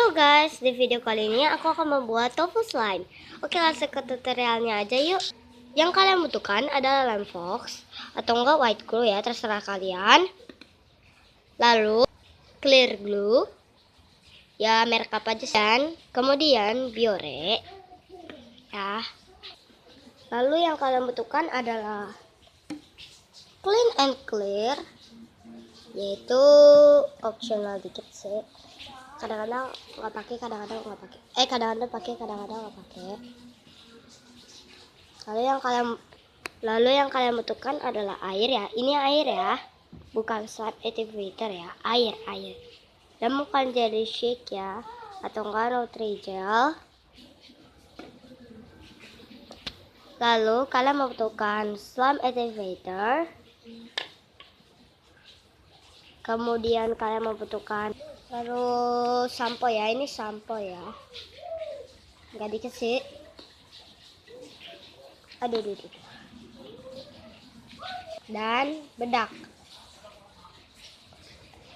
Halo guys, di video kali ini aku akan membuat tofu slime. Oke, langsung ke tutorialnya aja yuk. Yang kalian butuhkan adalah lem fox atau enggak white glue ya, terserah kalian. Lalu clear glue, ya merek apa aja dan kemudian biore ya. Lalu yang kalian butuhkan adalah clean and clear, yaitu optional dikit sih. Kadang-kadang nggak pakai, kadang-kadang nggak pakai. Kadang-kadang pakai, kadang-kadang nggak pakai. Lalu yang kalian butuhkan adalah air ya. Ini air ya, bukan slime activator ya. Air. Dan bukan jelly shake ya, atau enggak rotary gel. Lalu kalian membutuhkan slime activator. Kemudian kalian membutuhkan sampo ya, ini sampo ya, nggak dikit sih. Aduh. Dan bedak.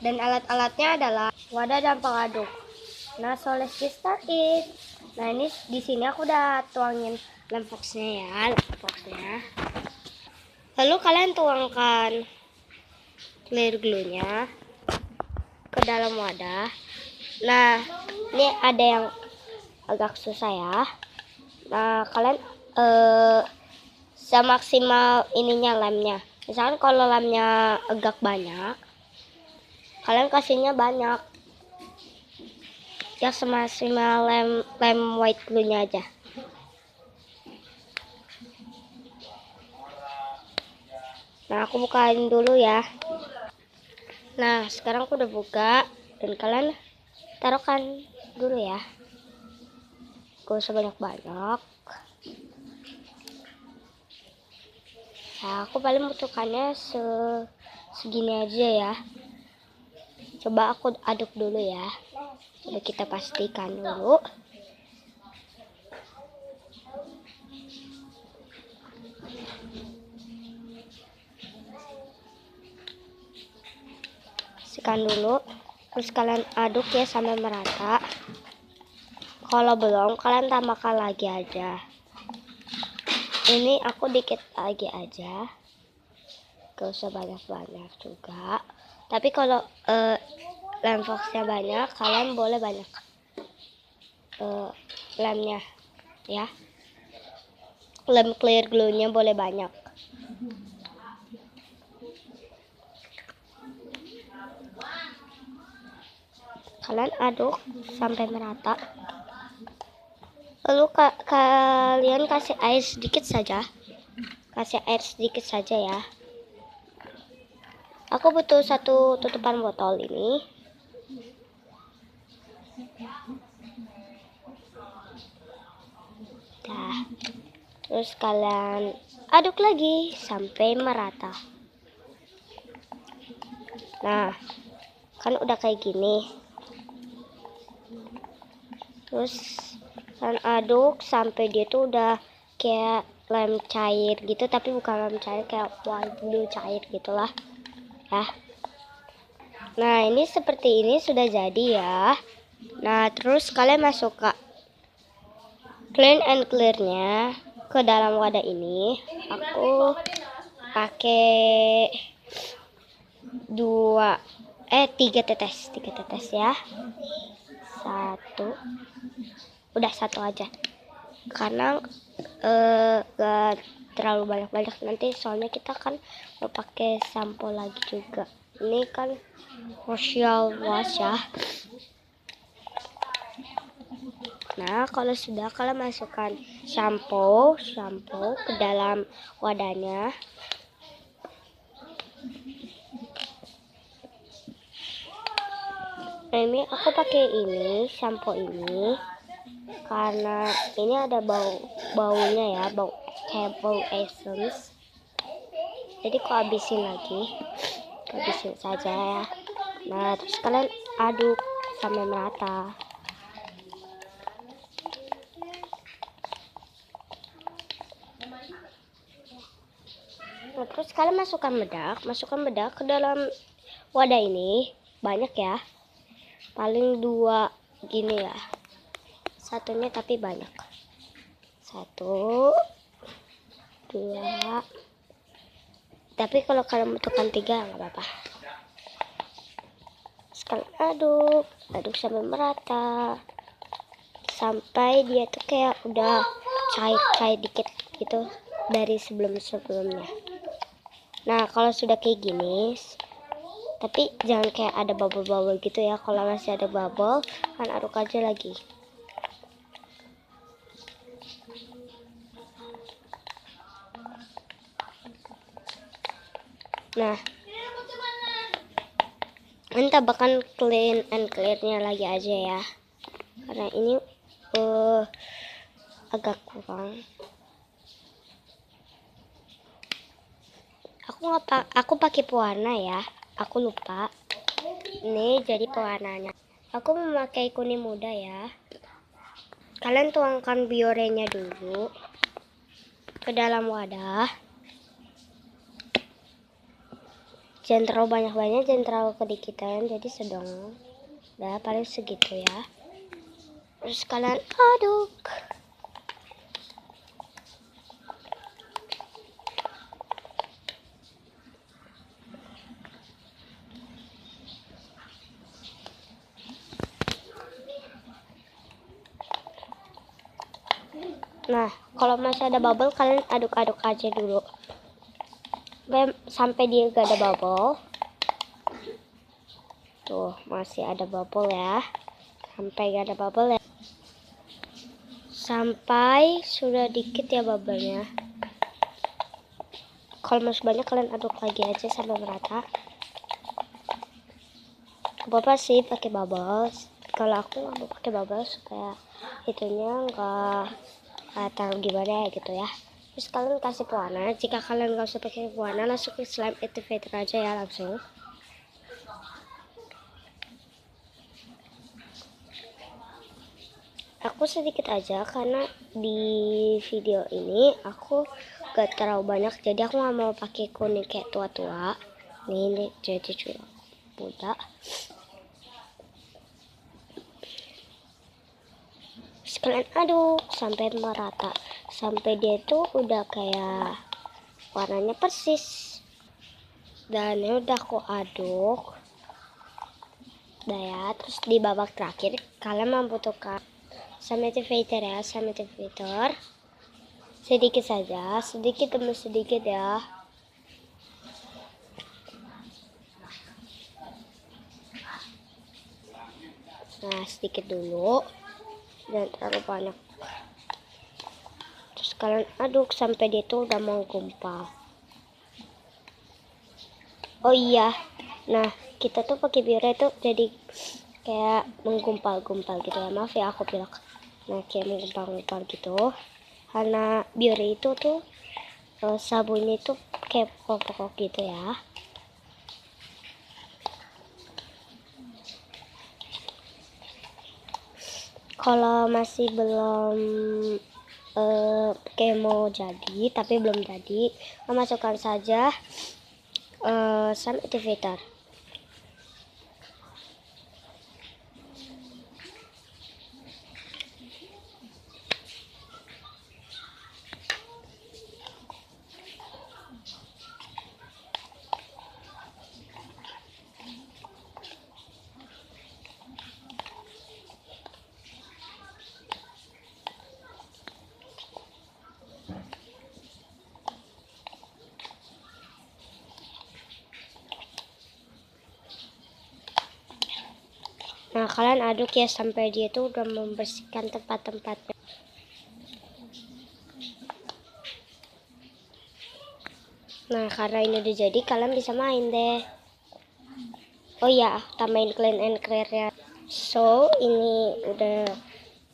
Dan alat-alatnya adalah wadah dan pengaduk. Nah, so let's get started. Nah, ini di sini aku udah tuangin lem foxnya ya, Lalu kalian tuangkan clear glue-nya ke dalam wadah. Nah, ini ada yang agak susah ya. Nah, kalian semaksimal ininya lemnya. Misalkan kalau lemnya agak banyak, kalian kasihnya banyak. Ya semaksimal lem white glue-nya aja. Nah, aku bukain dulu ya. Nah, sekarang aku udah buka dan kalian taruhkan dulu ya. Gak usah banyak-banyak. Nah, aku paling butuhkannya segini aja ya. Coba aku aduk dulu ya. Coba kita pastikan dulu. Pastikan dulu. Terus kalian aduk ya sampai merata. Kalau belum, kalian tambahkan lagi aja. Ini aku dikit lagi aja. Gak usah banyak-banyak juga. Tapi kalau lem foxnya banyak, kalian boleh banyak lemnya ya. Lem clear glue-nya boleh banyak. Kalian aduk sampai merata. Lalu kalian kasih air sedikit saja. Ya. Aku butuh 1 tutupan botol ini. Nah, terus kalian aduk lagi sampai merata. Nah, kan udah kayak gini. Terus kalian aduk sampai dia tuh udah kayak lem cair gitu, tapi bukan lem cair, kayak white glue cair gitulah ya. Nah, ini seperti ini sudah jadi ya. Nah, terus kalian masuk ke clean and clear-nya ke dalam wadah ini. Aku pakai 3 tetes ya. 1. Udah 1 aja. Karena gak terlalu banyak nanti, soalnya kita kan mau pakai sampo lagi juga. Ini kan facial wash ya. Nah, kalau sudah, kalian masukkan shampoo ke dalam wadahnya. Nah, ini aku pakai shampoo ini karena ini ada baunya ya, kayak bau essence. Jadi aku habisin saja ya. Nah, terus kalian aduk sampai merata. Nah, terus kalian masukkan bedak ke dalam wadah ini, banyak ya. Paling 2 gini ya, satunya tapi banyak. 1, 2. Tapi kalau kalian butuhkan 3 nggak apa-apa. Sekarang aduk sampai merata, sampai dia tuh kayak udah cair dikit gitu dari sebelumnya. Nah kalau sudah kayak gini, tapi jangan kayak ada bubble gitu ya. Kalau masih ada bubble, kan aduk aja lagi. Nah, ini tambahkan clean and clearnya lagi aja ya, karena ini agak kurang. Aku pakai pewarna ya, aku lupa. Ini jadi pewarnanya. Aku memakai kuning muda ya. Kalian tuangkan biorenya dulu ke dalam wadah. Jangan terlalu banyak, jangan terlalu kedikitan, jadi sedang. Udah paling segitu ya. Terus kalian aduk. Nah, kalau masih ada bubble, kalian aduk-aduk aja dulu sampai dia gak ada bubble. Tuh, masih ada bubble ya. Sampai gak ada bubble ya. Sampai sudah dikit ya bubble-nya. Kalau masih banyak, kalian aduk lagi aja sampai merata. Bapak sih pakai bubble. Kalau aku nggak mau pakai bubble supaya itunya nggak terlalu gimana ya gitu ya. Terus kalian kasih pewarna. Jika kalian nggak usah pakai pewarna, langsung ke slime activator aja ya langsung. Aku sedikit aja karena di video ini aku gak terlalu banyak, jadi aku nggak mau pakai kuning kayak tua-tua. Ini jadi curang muda. Sekalian aduk sampai merata, sampai dia tuh udah kayak warnanya persis. Dan ya udah aku aduk. Udah ya, terus di babak terakhir kalian membutuhkan slime activator ya, slime activator. Sedikit saja, sedikit demi sedikit ya. Nah, sedikit dulu, jangan terlalu banyak. Terus kalian aduk sampai dia tuh udah menggumpal. Oh iya, nah kita tuh pakai biore tuh jadi kayak menggumpal-gumpal gitu ya. Maaf ya aku bilang. Nah kayak menggumpal-gumpal gitu. Karena biore itu tuh sabunnya itu kayak pokok-pokok gitu ya. Kalau masih belum kayak mau jadi tapi belum jadi, masukkan saja slime activator. Nah kalian aduk ya sampai dia tuh udah membersihkan tempat-tempatnya. Nah karena ini udah jadi, kalian bisa main deh. Oh ya, tambahin clean and clear-nya. So ini udah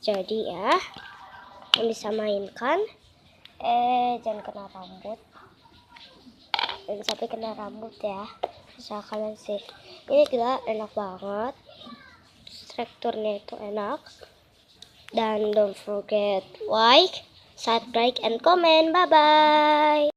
jadi ya, kalian bisa mainkan. Jangan kena rambut, jangan sampai kena rambut ya. Bisa kalian sih, ini gila enak banget, teksturnya itu enak. Dan don't forget like, subscribe, and comment. Bye bye.